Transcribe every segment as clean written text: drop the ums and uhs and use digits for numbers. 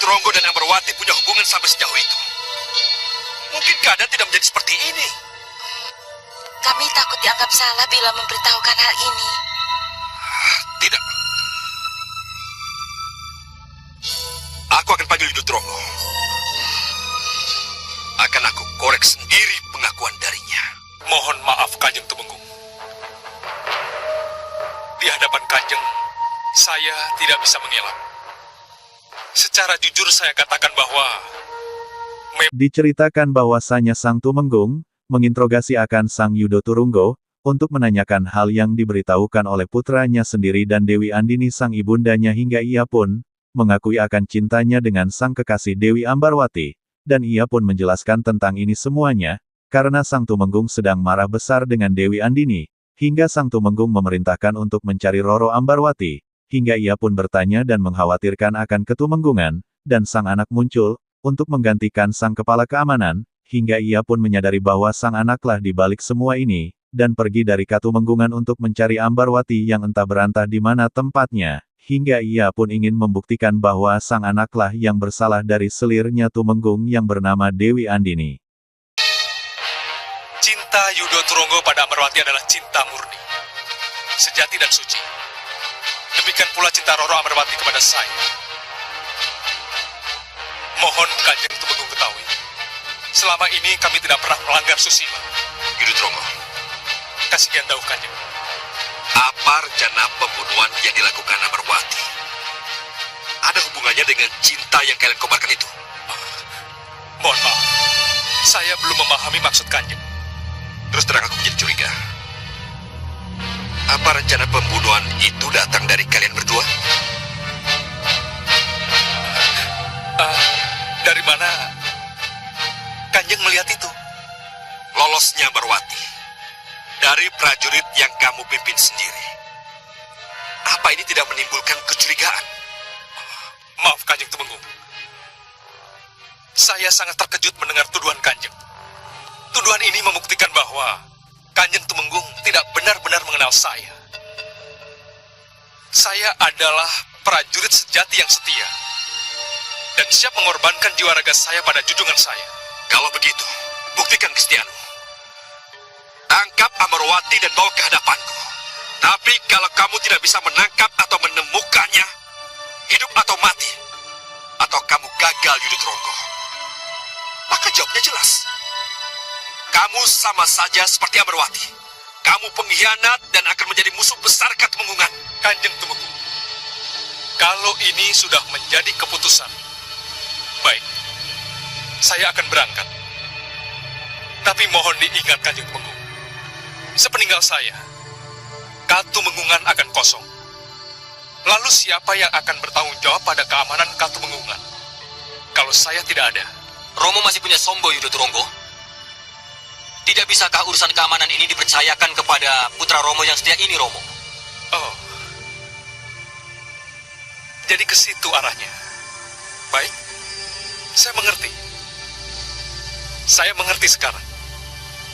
Tronggo dan Ambarwati punya hubungan sampai sejauh itu? Mungkin keadaan tidak menjadi seperti ini. Kami takut dianggap salah bila memberitahukan hal ini. Tidak. Aku akan panggil Yudo Tronggo. Akan aku korek sendiri pengakuan darinya. Mohon maaf, Kanjeng Tumenggung. Di hadapan Kanjeng, saya tidak bisa mengelak. Secara jujur saya katakan bahwa Diceritakan bahwasanya Sang Tumenggung menginterogasi akan Sang Yudo Turunggo untuk menanyakan hal yang diberitahukan oleh putranya sendiri dan Dewi Andini sang ibundanya, hingga ia pun mengakui akan cintanya dengan sang kekasih Dewi Ambarwati, dan ia pun menjelaskan tentang ini semuanya, karena Sang Tumenggung sedang marah besar dengan Dewi Andini, hingga Sang Tumenggung memerintahkan untuk mencari Roro Ambarwati, hingga ia pun bertanya dan mengkhawatirkan akan ketumenggungan, dan sang anak muncul, untuk menggantikan sang kepala keamanan, hingga ia pun menyadari bahwa sang anaklah di balik semua ini, dan pergi dari Katumenggungan untuk mencari Ambarwati yang entah berantah di mana tempatnya, hingga ia pun ingin membuktikan bahwa sang anaklah yang bersalah dari selirnya Tumenggung yang bernama Dewi Andini. cinta Yudo Tronggo pada Ambarwati adalah cinta murni, sejati dan suci. Demikian pula cinta Roro Ambarwati kepada saya. Mohon Kanjeng Tumenggung ketahui, selama ini kami tidak pernah melanggar susila. Yudo Tronggo, Kasihan tahu Kanjeng. apa rencana pembunuhan yang dilakukan Ambarwati? Ada hubungannya dengan cinta yang kalian kobarkan itu? Mohon maaf, saya belum memahami maksud Kanjeng. Terus terang aku menjadi curiga. Apa rencana pembunuhan itu datang dari kalian berdua? Dari mana Kanjeng melihat itu? Lolosnya Ambarwati dari prajurit yang kamu pimpin sendiri. Apa ini tidak menimbulkan kecurigaan? Maaf Kanjeng Tumenggung, saya sangat terkejut mendengar tuduhan Kanjeng. Tuduhan ini membuktikan bahwa Kanjeng Tumenggung tidak benar-benar mengenal saya. Saya adalah prajurit sejati yang setia, dan siap mengorbankan jiwa raga saya pada junjungan saya. Kalau begitu, buktikan kesetiaanmu. Tangkap Ambarwati dan bawa ke hadapanku. Tapi kalau kamu tidak bisa menangkap atau menemukannya, hidup atau mati, atau kamu gagal Yudo Tronggo, maka jawabnya jelas. Kamu sama saja seperti Ambarwati. Kamu pengkhianat dan akan menjadi musuh besar Katumenggungan. Kanjeng Tumenggung, kalau ini sudah menjadi keputusan, baik, saya akan berangkat. Tapi mohon diingat Kanjeng Tumenggung, sepeninggal saya, Katumenggungan akan kosong. Lalu siapa yang akan bertanggung jawab pada keamanan Katumenggungan kalau saya tidak ada? Romo masih punya Sombo, Yudo Tronggo. Tidak bisakah urusan keamanan ini dipercayakan kepada putra Romo yang setia ini, Romo? Oh, jadi ke situ arahnya. Baik, saya mengerti. Saya mengerti sekarang.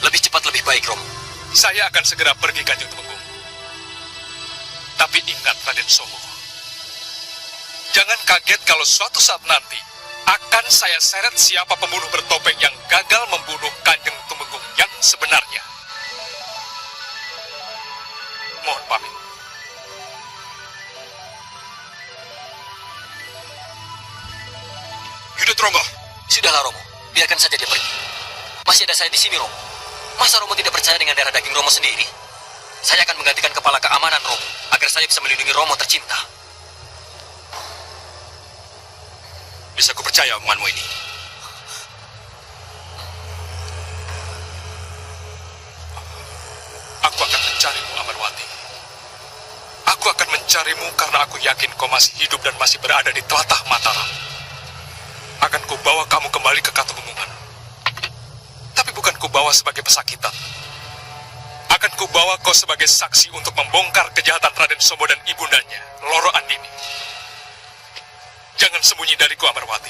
Lebih cepat lebih baik, Romo. Saya akan segera pergi, Kanjeng Tumenggung. Tapi ingat, Raden Somo, jangan kaget kalau suatu saat nanti akan saya seret siapa pembunuh bertopeng yang gagal membunuh Kanjeng Tumenggung yang sebenarnya. Mohon pamit. Yudo Tronggo, Sudahlah, Romo. Biarkan saja dia pergi. Masih ada saya di sini, Romo. Masa Romo tidak percaya dengan darah daging Romo sendiri? Saya akan menggantikan kepala keamanan Romo, agar saya bisa melindungi Romo tercinta. bisa ku percaya omonganmu ini. Aku akan mencarimu, Ambarwati. Aku akan mencarimu karena aku yakin kau masih hidup dan masih berada di telatah Mataram. Akan kubawa kamu kembali ke Katumenggungan. Tapi bukan kubawa sebagai pesakitan. Akan kubawa kau sebagai saksi untuk membongkar kejahatan Raden Sombo dan ibundanya, Loro Andini. Jangan sembunyi dariku, Ambarwati.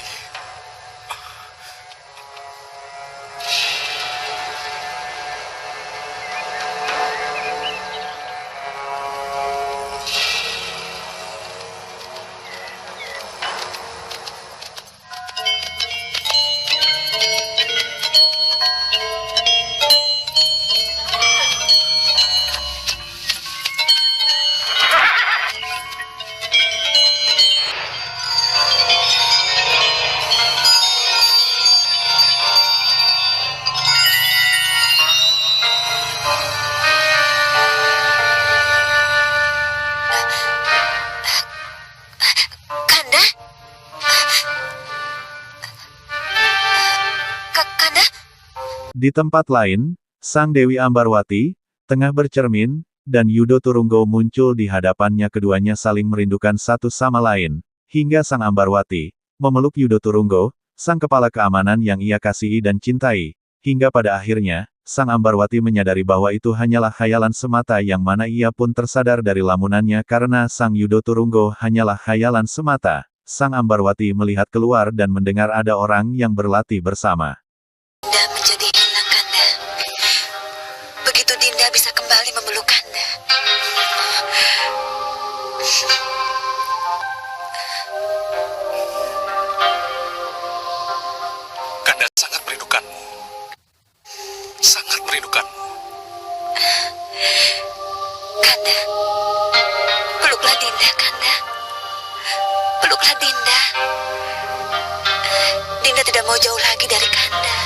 Di tempat lain, Sang Dewi Ambarwati, tengah bercermin, dan Yudo Turunggo muncul di hadapannya. Keduanya saling merindukan satu sama lain, hingga Sang Ambarwati memeluk Yudo Turunggo, sang kepala keamanan yang ia kasihi dan cintai, hingga pada akhirnya, Sang Ambarwati menyadari bahwa itu hanyalah khayalan semata yang mana ia pun tersadar dari lamunannya karena Sang Yudo Turunggo hanyalah khayalan semata. Sang Ambarwati melihat keluar dan mendengar ada orang yang berlatih bersama. Dinda menjadi hilang, Kanda. Begitu Dinda bisa kembali memeluk Kanda. Kanda sangat merindukanmu. Sangat merindukanmu. Kanda, peluklah Dinda, Kanda. Peluklah Dinda. Dinda tidak mau jauh lagi dari Kanda.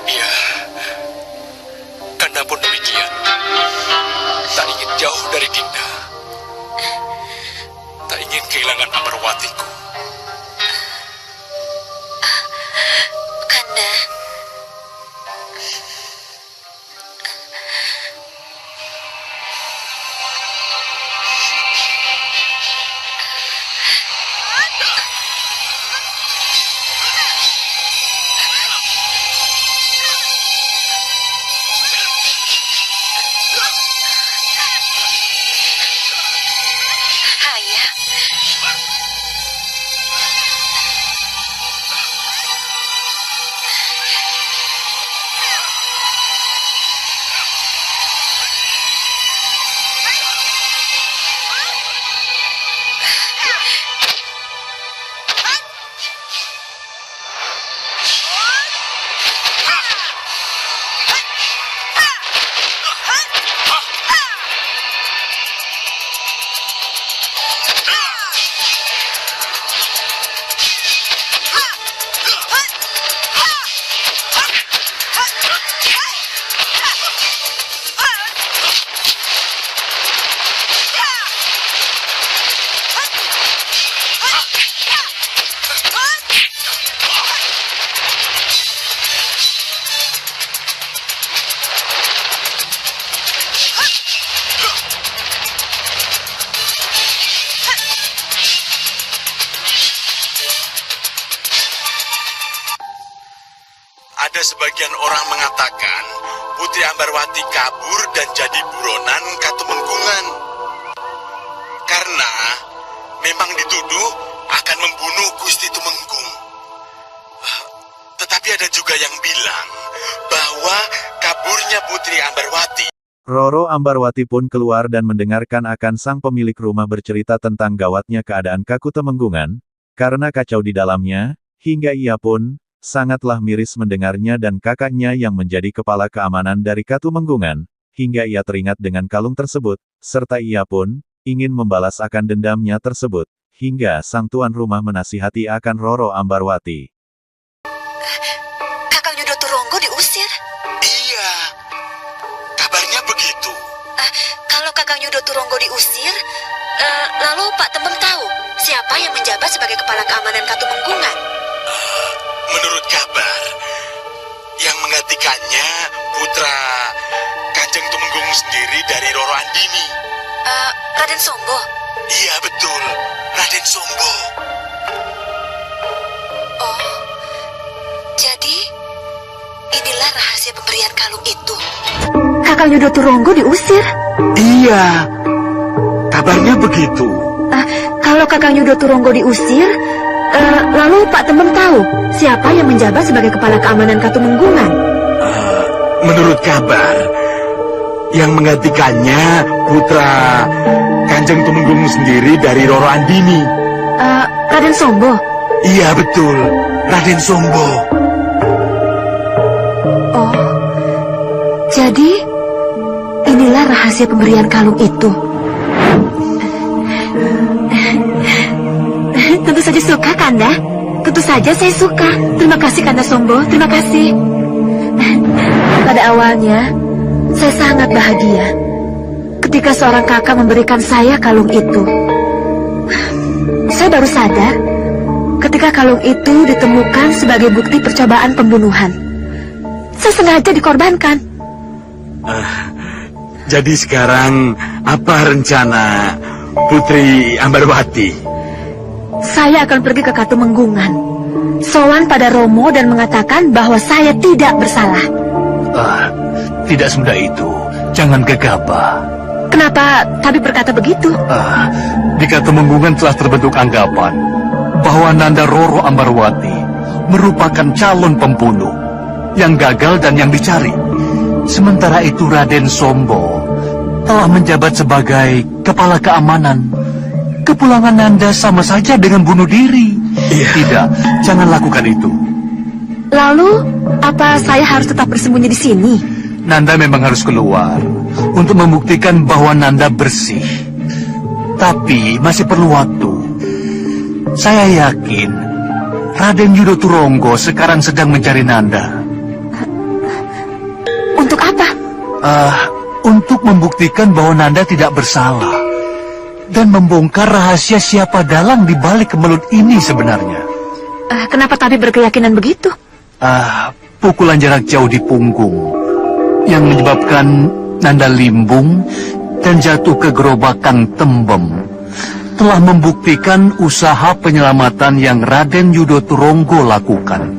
Iya, Kanda pun demikian. Tak ingin jauh dari Dinda. Tak ingin kehilangan Ambarwatiku. Kanda, ayah. Ada sebagian orang mengatakan Putri Ambarwati kabur dan jadi buronan Katumenggungan. Karena memang dituduh akan membunuh Gusti Tumenggung. Tetapi ada juga yang bilang bahwa kaburnya Putri Ambarwati. Roro Ambarwati pun keluar dan mendengarkan akan sang pemilik rumah bercerita tentang gawatnya keadaan Katumenggungan, karena kacau di dalamnya, hingga ia pun sangatlah miris mendengarnya dan kakaknya yang menjadi kepala keamanan dari Katumenggungan, hingga ia teringat dengan kalung tersebut, serta ia pun ingin membalas akan dendamnya tersebut, hingga sang tuan rumah menasihati akan Roro Ambarwati. Kakang Yudo Turunggo diusir. Iya, kabarnya begitu. Kalau Kakang Yudo Turunggo diusir, lalu Pak Tembem tahu siapa yang menjabat sebagai kepala keamanan Katumenggungan? Menurut kabar, yang menggantikannya putra Kanjeng Tumenggung sendiri dari Roro Andini. Raden Sombo. Iya betul, Raden Sombo. Oh, jadi inilah rahasia pemberian kalung itu. Kakang Yudo Turunggo diusir? Iya, kabarnya begitu. Kalau Kakang Yudo Turunggo diusir, lalu Pak Tembem tahu siapa yang menjabat sebagai kepala keamanan Katumenggungan? Menurut kabar, yang menggantikannya putra Kanjeng Tumenggung sendiri dari Roro Andini. Raden Sombo. Iya betul, Raden Sombo. Oh, jadi inilah rahasia pemberian kalung itu. Tentu saja suka, Kanda. Tentu saja saya suka. Terima kasih, Kanda Sombo. Terima kasih. Pada awalnya, Saya sangat bahagia ketika seorang kakak memberikan saya kalung itu. Saya baru sadar ketika kalung itu ditemukan sebagai bukti percobaan pembunuhan. Saya sengaja dikorbankan. Jadi sekarang apa rencana Putri Ambarwati? Saya akan pergi ke Katumenggungan, sowan pada Romo dan mengatakan bahwa saya tidak bersalah. Tidak semudah itu. Jangan gegabah. Kenapa Tabib berkata begitu? Di Katumenggungan telah terbentuk anggapan bahwa Nanda Roro Ambarwati merupakan calon pembunuh yang gagal dan yang dicari. Sementara itu Raden Sombo telah menjabat sebagai kepala keamanan. Kepulangan Nanda sama saja dengan bunuh diri. Tidak, jangan lakukan itu. Lalu, apa saya harus tetap bersembunyi di sini? Nanda memang harus keluar untuk membuktikan bahwa Nanda bersih. Tapi masih perlu waktu. Saya yakin Raden Yudo Turonggo sekarang sedang mencari Nanda. Untuk apa? Untuk membuktikan bahwa Nanda tidak bersalah dan membongkar rahasia siapa dalang di balik kemelut ini sebenarnya. Kenapa Tabib berkeyakinan begitu? Pukulan jarak jauh di punggung yang menyebabkan Nanda limbung dan jatuh ke gerobak Kang Tembem telah membuktikan usaha penyelamatan yang Raden Yudo Turonggo lakukan.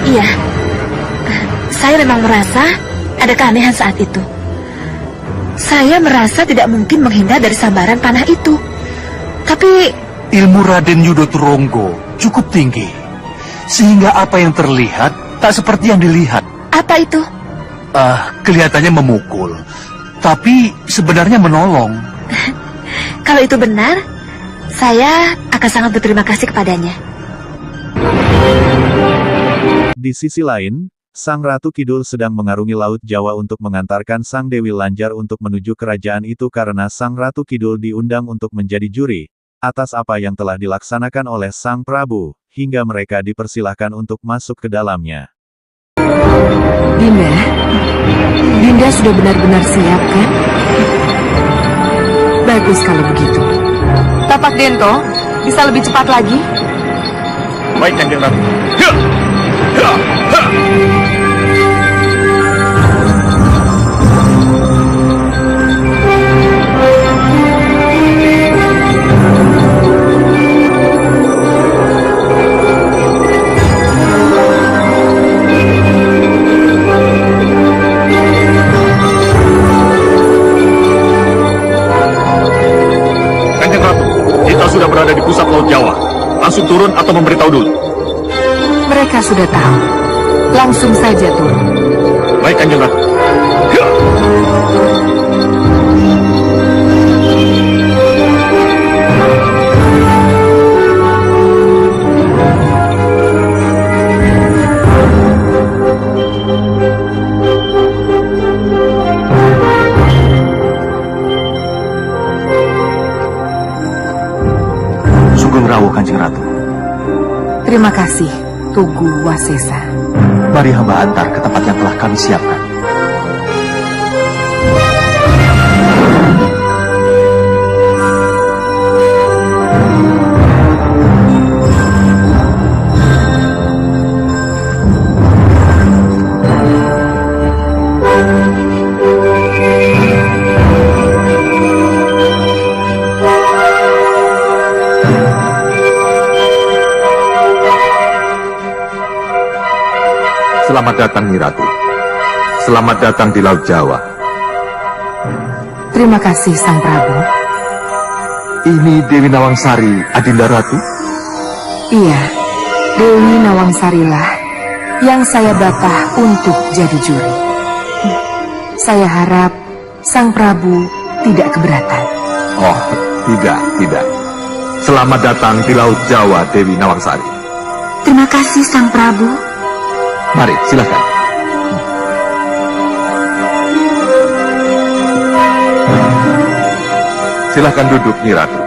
Iya, saya memang merasa ada keanehan saat itu. Saya merasa tidak mungkin menghindar dari sambaran panah itu. Tapi ilmu Raden Yudo Turonggo cukup tinggi, sehingga apa yang terlihat tak seperti yang dilihat. Apa itu? Kelihatannya memukul, tapi sebenarnya menolong. Kalau itu benar, saya akan sangat berterima kasih kepadanya. Di sisi lain, Sang Ratu Kidul sedang mengarungi Laut Jawa untuk mengantarkan Sang Dewi Lanjar untuk menuju kerajaan itu karena Sang Ratu Kidul diundang untuk menjadi juri atas apa yang telah dilaksanakan oleh Sang Prabu, hingga mereka dipersilahkan untuk masuk ke dalamnya. Dinda, Dinda sudah benar-benar siap, kan? Bagus kalau begitu. Tapak Dento, bisa lebih cepat lagi? Baik, Kanjeng Ratu. Kanjeng Ratu, kita sudah berada di pusat Laut Jawa. Langsung turun atau memberitahu dulu? Mereka sudah tahu. Langsung saja turun. Baik, Kanjeng Ratu. Sugeng Rawuh, Kanjeng Ratu. Terima kasih, Tugu Wasesa. Mari hamba antar ke tempat yang telah kami siapkan. Selamat datang, Nyi Ratu. Selamat datang di Laut Jawa. Terima kasih, Sang Prabu. Ini Dewi Nawangsari, Adinda Ratu. Iya, Dewi Nawangsarilah yang saya batah untuk jadi juri. Saya harap Sang Prabu tidak keberatan. Oh, tidak. Selamat datang di Laut Jawa, Dewi Nawangsari. Terima kasih, Sang Prabu. Mari, silakan. Silakan duduk, Nyi Ratu.